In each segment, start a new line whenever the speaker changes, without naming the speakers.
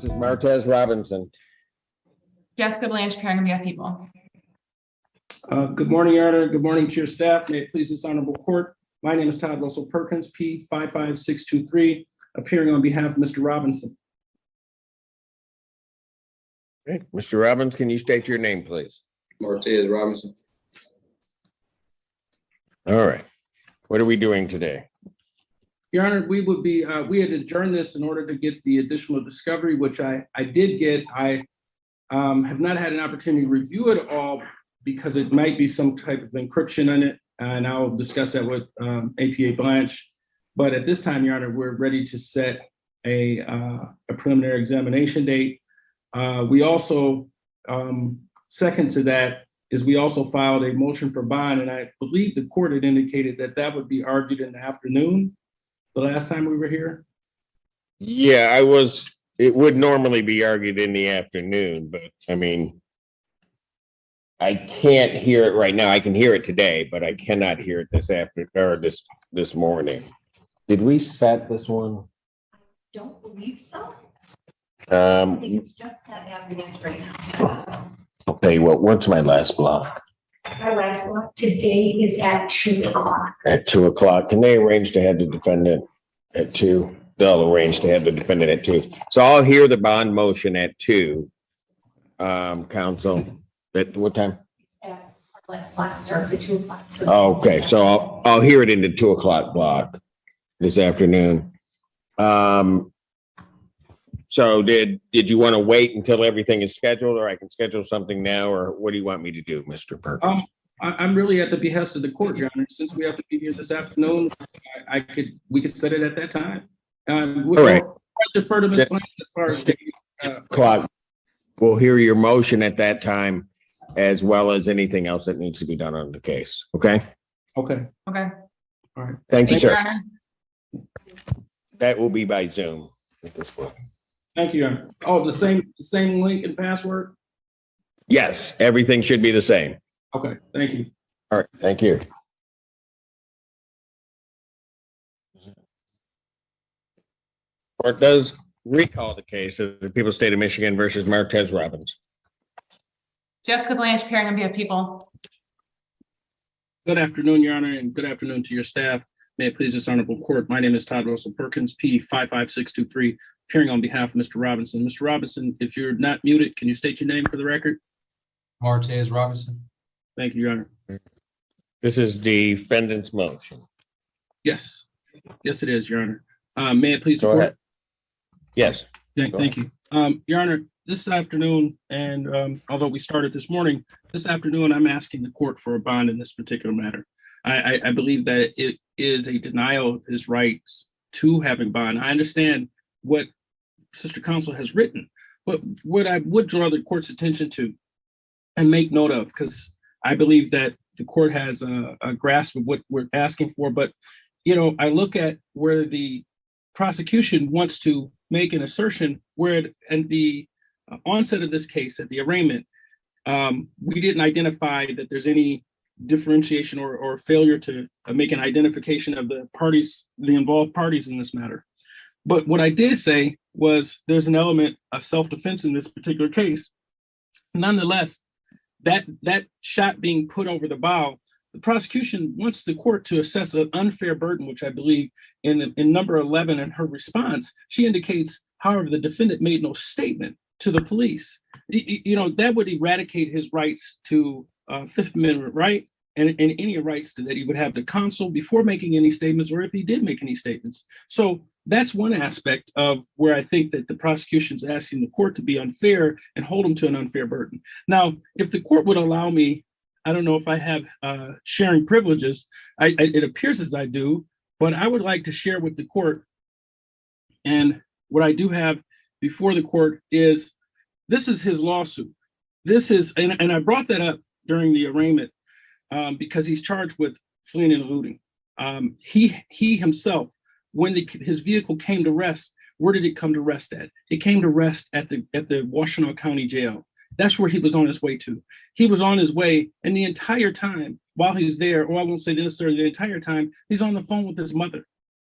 versus Martez Robinson.
Jessica Blanche, appearing on behalf of people.
Good morning, Your Honor. Good morning to your staff. May it please this honorable court. My name is Todd Russell Perkins, P 55623, appearing on behalf of Mr. Robinson.
Okay. Mr. Robbins, can you state your name, please?
Martez Robinson.
All right. What are we doing today?
Your Honor, we had adjourned this in order to get the additional discovery, which I did get. I have not had an opportunity to review it all because it might be some type of encryption on it, and I'll discuss that with APA Blanche. But at this time, Your Honor, we're ready to set a preliminary examination date. We also, second to that, is we also filed a motion for bond, and I believe the court had indicated that that would be argued in the afternoon the last time we were here.
Yeah, it would normally be argued in the afternoon, but I mean, I can't hear it right now. I can hear it today, but I cannot hear it this morning. Did we set this one?
Don't believe so. I think
Um,
it's just that as it is right now.
I'll tell you what, what's my last block?
Our last one today is at 2 o'clock.
At 2 o'clock. Can they arrange to have the defendant at 2? They'll arrange to have the defendant at 2. So I'll hear the bond motion at 2. Counsel, at what time?
Our last block starts at 2 o'clock. So
Okay, so I'll hear it in the 2 o'clock block this afternoon. So did you want to wait until everything is scheduled, or I can schedule something now, or what do you want me to do, Mr. Perkins?
I'm really at the behest of the court, Your Honor. Since we have to be here this afternoon, we could set it at that time.
All right.
I'll defer to Ms. Blanche as far as the
Clock. We'll hear your motion at that time, as well as anything else that needs to be done on the case. Okay?
Okay,
Okay.
all right.
Thank you,
Thank you, Your
sir.
Honor.
That will be by Zoom at this point.
Thank you, Your Honor. Oh, the same link and password?
Yes, everything should be the same.
Okay, thank you.
All right, thank you. Court does recall the case of the People's State of Michigan versus Martez Robbins.
Jessica Blanche, appearing on behalf of people.
Good afternoon, Your Honor, and good afternoon to your staff. May it please this honorable court. My name is Todd Russell Perkins, P 55623, appearing on behalf of Mr. Robinson. Mr. Robinson, if you're not muted, can you state your name for the record?
Martez Robinson.
Thank you, Your Honor.
This is defendant's motion.
Yes, yes, it is, Your Honor. May it please the
Go
court?
ahead. Yes.
Thank you. Your Honor, this afternoon, and although we started this morning, this afternoon, I'm asking the court for a bond in this particular matter. I believe that it is a denial of his rights to having bond. I understand what Sister Counsel has written, but what I would draw the court's attention to and make note of, because I believe that the court has a grasp of what we're asking for, but I look at where the prosecution wants to make an assertion where at the onset of this case, at the arraignment, we didn't identify that there's any differentiation or failure to make an identification of the involved parties in this matter. But what I did say was there's an element of self-defense in this particular case. Nonetheless, that shot being put over the bow, the prosecution wants the court to assess an unfair burden, which I believe in number 11 in her response, she indicates, however, the defendant made no statement to the police. That would eradicate his rights to Fifth Amendment right and any rights that he would have to counsel before making any statements, or if he did make any statements. So that's one aspect of where I think that the prosecution's asking the court to be unfair and hold him to an unfair burden. Now, if the court would allow me, I don't know if I have sharing privileges. It appears as I do, but I would like to share with the court. And what I do have before the court is, this is his lawsuit. This is, and I brought that up during the arraignment because he's charged with fleeing and eluding. He himself, when his vehicle came to rest, where did it come to rest at? It came to rest at the Washtenaw County Jail. That's where he was on his way to. He was on his way, and the entire time while he's there, or I won't say necessarily the entire time, he's on the phone with his mother.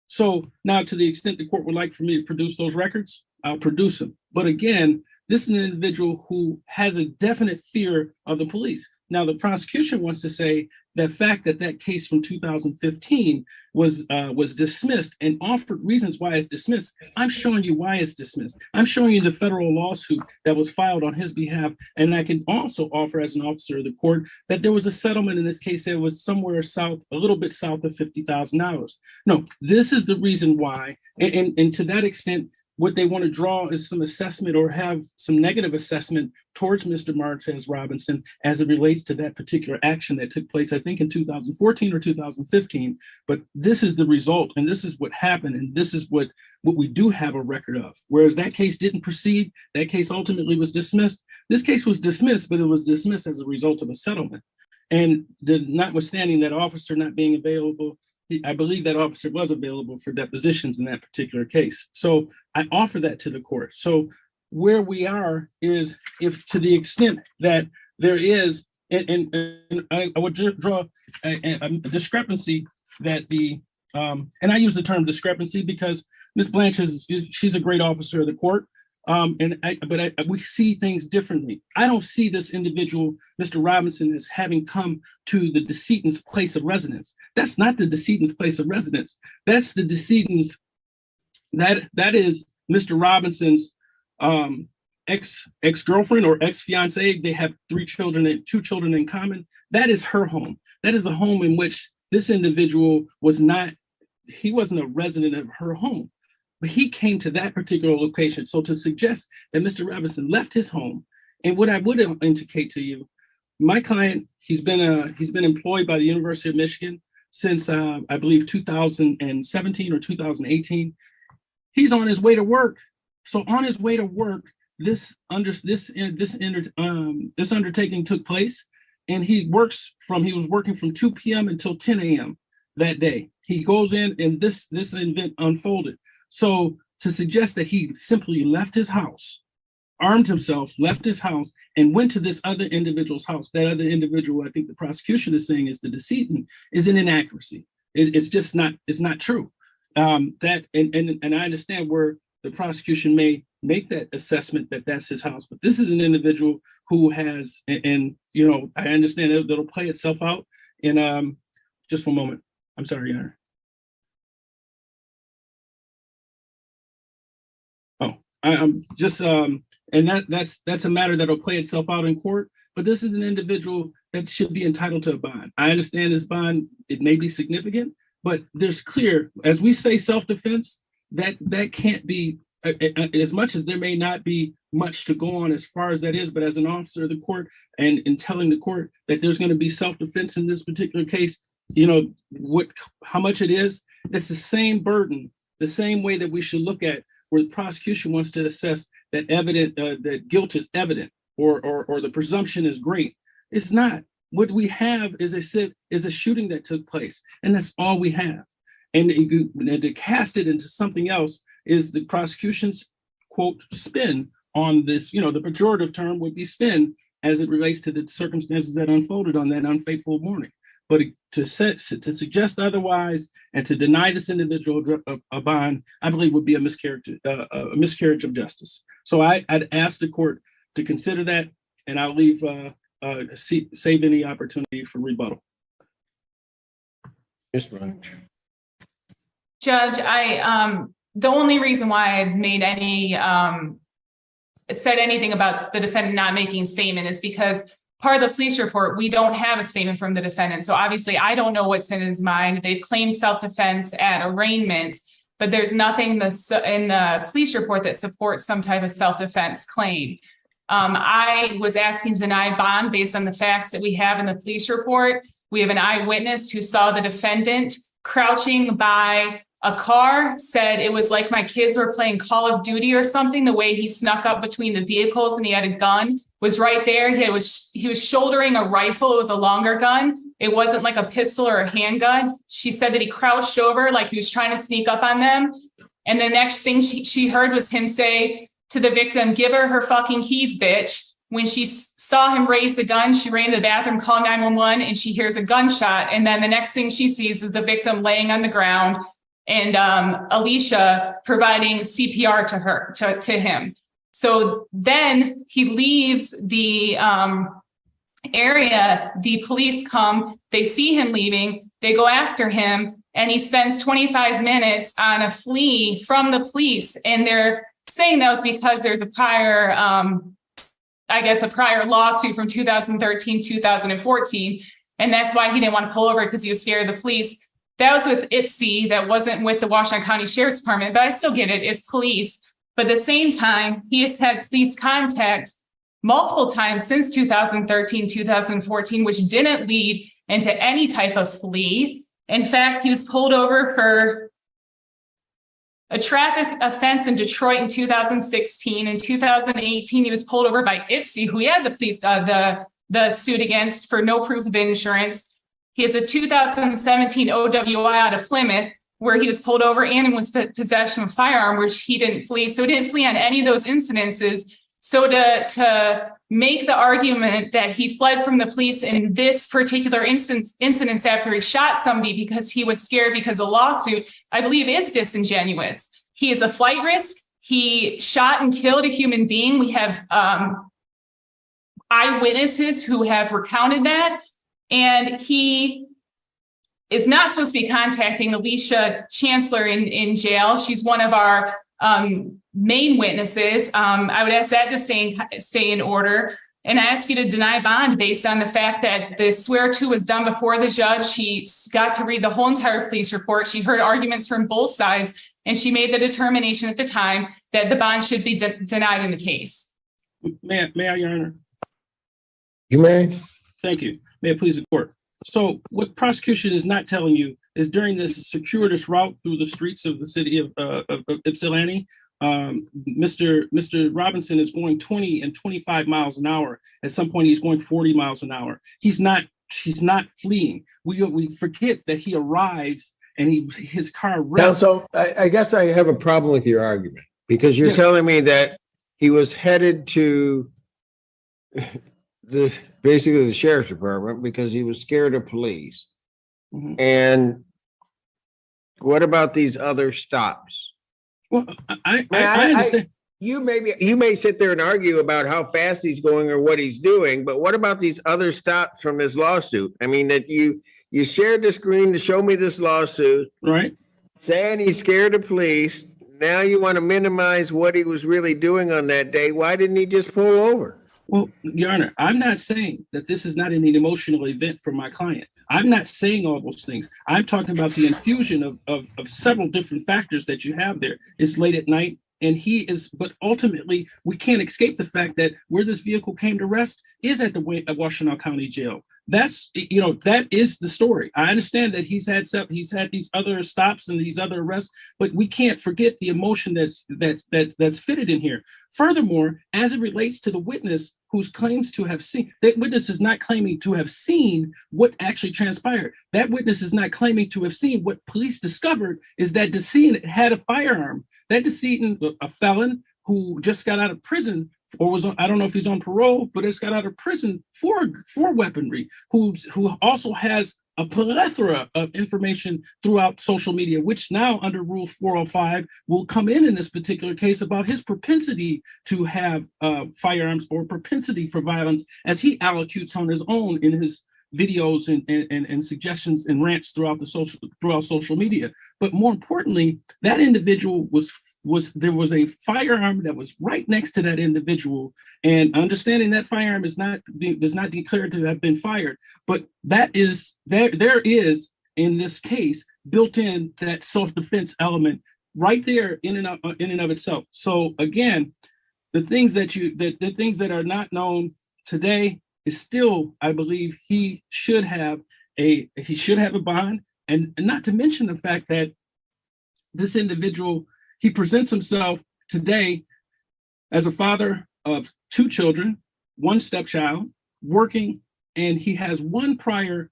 So now, to the extent the court would like for me to produce those records, I'll produce them. But again, this is an individual who has a definite fear of the police. Now, the prosecution wants to say the fact that that case from 2015 was dismissed and offered reasons why it's dismissed. I'm showing you why it's dismissed. I'm showing you the federal lawsuit that was filed on his behalf. And I can also offer as an officer of the court that there was a settlement in this case that was somewhere south, a little bit south of $50,000. No, this is the reason why. And to that extent, what they want to draw is some assessment or have some negative assessment towards Mr. Martez Robinson as it relates to that particular action that took place, I think in 2014 or 2015. But this is the result, and this is what happened, and this is what we do have a record of. Whereas that case didn't proceed, that case ultimately was dismissed. This case was dismissed, but it was dismissed as a result of a settlement. And notwithstanding that officer not being available, I believe that officer was available for depositions in that particular case. So I offer that to the court. So where we are is, if to the extent that there is, and I would draw a discrepancy that and I use the term discrepancy because Ms. Blanche she's a great officer of the court. But we see things differently. I don't see this individual, Mr. Robinson, as having come to the decedent's place of residence. That's not the decedent's place of residence. That's the decedent's, that is Mr. Robinson's ex-girlfriend or ex-fiance. They have 2 children in common. That is her home. That is a home in which this individual he wasn't a resident of her home. But he came to that particular location. So to suggest that Mr. Robinson left his home, and what I would indicate to you, my client, he's been employed by the University of Michigan since I believe 2017 or 2018. He's on his way to work. So on his way to work, this undertaking took place, and he was working from 2 p.m. until 10 a.m. that day. He goes in, and this event unfolded. So to suggest that he simply left his house, armed himself, left his house, and went to this other individual's house, that other individual, I think the prosecution is saying is the decedent, is an inaccuracy. It's just not, it's not true. And I understand where the prosecution may make that assessment that that's his house, but this is an individual who has, and you know, I understand that'll play itself out in just one moment. I'm sorry, Your Honor. I'm just, and that's a matter that'll play itself out in court, but this is an individual that should be entitled to a bond. I understand this bond, it may be significant, but there's clear, as we say, self-defense, that can't be, as much as there may not be much to go on as far as that is, but as an officer of the court and in telling the court that there's going to be self-defense in this particular case, you know, how much it is, it's the same burden, the same way that we should look at where the prosecution wants to assess that that guilt is evident or the presumption is great. It's not. What we have is a shooting that took place, and that's all we have. And to cast it into something else is the prosecution's quote spin on this. You know, the pejorative term would be spin as it relates to the circumstances that unfolded on that unfaithful morning. But to suggest otherwise and to deny this individual a bond, I believe would be a miscarriage of justice. So I'd ask the court to consider that, and I'll leave save any opportunity for rebuttal.
Ms. Blanche.
Judge, the only reason why I've made said anything about the defendant not making a statement is because part of the police report, we don't have a statement from the defendant. So obviously I don't know what's in his mind. They've claimed self-defense at arraignment, but there's nothing in the police report that supports some type of self-defense claim. I was asking to deny bond based on the facts that we have in the police report. We have an eyewitness who saw the defendant crouching by a car, said it was like my kids were playing Call of Duty or something. The way he snuck up between the vehicles and he had a gun was right there. He was shouldering a rifle. It was a longer gun. It wasn't like a pistol or a handgun. She said that he crouched over like he was trying to sneak up on them. And the next thing she heard was him say to the victim, "Give her her fucking keys, bitch." When she saw him raise the gun, she ran to the bathroom, called 911, and she hears a gunshot. And then the next thing she sees is the victim laying on the ground and Alicia providing CPR to him. So then he leaves the area, the police come, they see him leaving, they go after him, and he spends 25 minutes on a flee from the police. And they're saying that was because there's a prior, a prior lawsuit from 2013, 2014. And that's why he didn't want to pull over, because he was scared of the police. That was with IPSI. That wasn't with the Washington County Sheriff's Department, but I still get it. It's police. But at the same time, he has had police contact multiple times since 2013, 2014, which didn't lead into any type of flee. In fact, he was pulled over for a traffic offense in Detroit in 2016. In 2018, he was pulled over by IPSI, who he had the police, the suit against for no proof of insurance. He has a 2017 OWI out of Plymouth, where he was pulled over and was possession of a firearm, which he didn't flee. So he didn't flee on any of those incidences. So to make the argument that he fled from the police in this particular incident after he shot somebody because he was scared because of a lawsuit, I believe is disingenuous. He is a flight risk. He shot and killed a human being. We have eyewitnesses who have recounted that. And he is not supposed to be contacting Alicia Chancellor in jail. She's one of our main witnesses. I would ask that to stay in order. And I ask you to deny bond based on the fact that the swear to was done before the judge. She got to read the whole entire police report. She heard arguments from both sides, and she made the determination at the time that the bond should be denied in the case.
May I, Your Honor?
You may.
Thank you. May it please the court. So what prosecution is not telling you is during this circuitous route through the streets of the city of Ypsilanti, Mr. Robinson is going 20 and 25 miles an hour. At some point, he's going 40 miles an hour. He's not fleeing. We forget that he arrives and his car rests.
So I guess I have a problem with your argument, because you're telling me that he was headed to basically the sheriff's department because he was scared of police. Mm-hmm. And what about these other stops?
Well, I understand.
You may sit there and argue about how fast he's going or what he's doing, but what about these other stops from his lawsuit? I mean, that you shared the screen to show me this lawsuit,
right?
Saying he's scared of police. Now you want to minimize what he was really doing on that day. Why didn't he just pull over?
Well, Your Honor, I'm not saying that this is not an emotional event for my client. I'm not saying all those things. I'm talking about the infusion of several different factors that you have there. It's late at night, and but ultimately, we can't escape the fact that where this vehicle came to rest is at the Washington County Jail. That is the story. I understand that he's had these other stops and these other arrests, but we can't forget the emotion that's fitted in here. Furthermore, as it relates to the witness who claims to have seen, that witness is not claiming to have seen what actually transpired. That witness is not claiming to have seen what police discovered is that decedent had a firearm. That decedent, a felon who just got out of prison, or was on, I don't know if he's on parole, but has got out of prison for weaponry, who also has a plethora of information throughout social media, which now under Rule 405 will come in this particular case about his propensity to have firearms or propensity for violence, as he allocutes on his own in his videos and suggestions and rants throughout social media. But more importantly, that individual there was a firearm that was right next to that individual, and understanding that firearm is not declared to have been fired, but there is in this case built in that self-defense element right there in and of itself. So again, the things that are not known today is still, I believe, he should have a bond, and not to mention the fact that this individual, he presents himself today as a father of 2 children, 1 stepchild, working, and he has one prior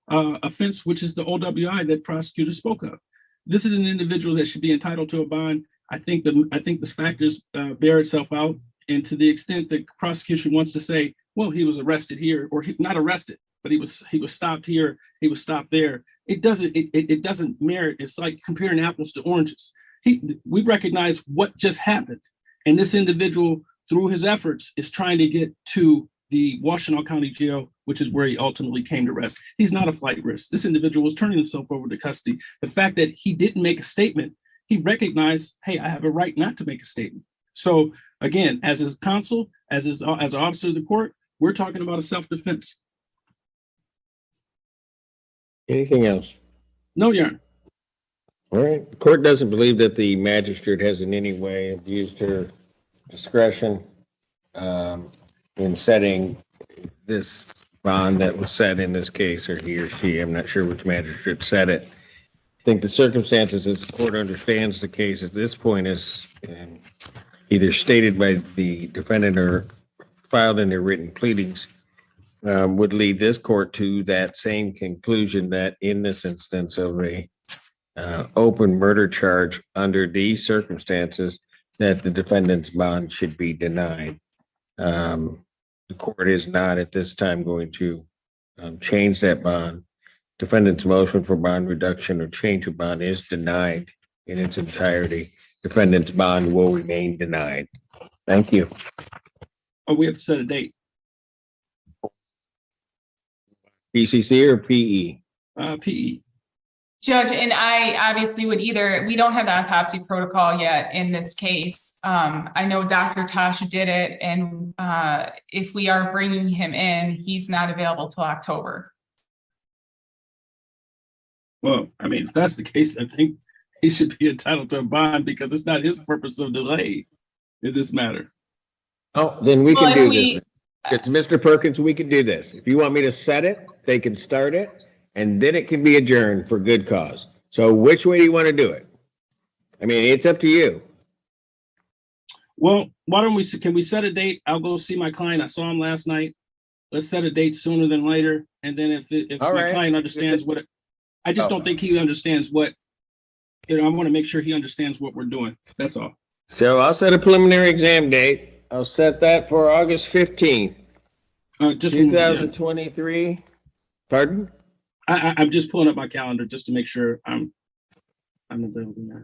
offense, which is the OWI that prosecutor spoke of. This is an individual that should be entitled to a bond. I think the factors bear itself out. And to the extent that prosecution wants to say, well, he was arrested here, or not arrested, but he was stopped here, he was stopped there, it doesn't merit. It's like comparing apples to oranges. We recognize what just happened. And this individual, through his efforts, is trying to get to the Washtenaw County Jail, which is where he ultimately came to rest. He's not a flight risk. This individual was turning himself over to custody. The fact that he didn't make a statement, he recognized, hey, I have a right not to make a statement. So again, as his counsel, as an officer of the court, we're talking about a self-defense.
Anything else?
No, Your Honor.
All right. The court doesn't believe that the magistrate has in any way abused her discretion in setting this bond that was set in this case, or he or she. I'm not sure which magistrate said it. I think the circumstances, as the court understands the case at this point, is either stated by the defendant or filed in their written pleadings, would lead this court to that same conclusion, that in this instance of a open murder charge under these circumstances, that the defendant's bond should be denied. The court is not at this time going to change that bond. Defendant's motion for bond reduction or change of bond is denied in its entirety. Defendant's bond will remain denied. Thank you.
Oh, we have to set a date.
PCC or PE?
PE.
Judge, and I obviously would either, we don't have the autopsy protocol yet in this case. I know Dr. Tasha did it, and if we are bringing him in, he's not available till October.
Well, I mean, if that's the case, I think he should be entitled to a bond because it's not his purpose of delay in this matter.
Oh, then we
Well,
can
if
do this. It's Mr. Perkins, we can do this. If you want me to set it, they can start it, and then it can be adjourned for good cause. So which way do you want to do it? I mean, it's up to you.
Well, why don't we, can we set a date? I'll go see my client. I saw him last night. Let's set a date sooner than later. And then if
All
my
right.
client understands what, I just don't think he understands what, I want to make sure he understands what we're doing. That's all.
So I'll set a preliminary exam date. I'll set that for August 15th,
Just
2023. Pardon?
I'm just pulling up my calendar just to make sure I'm available now.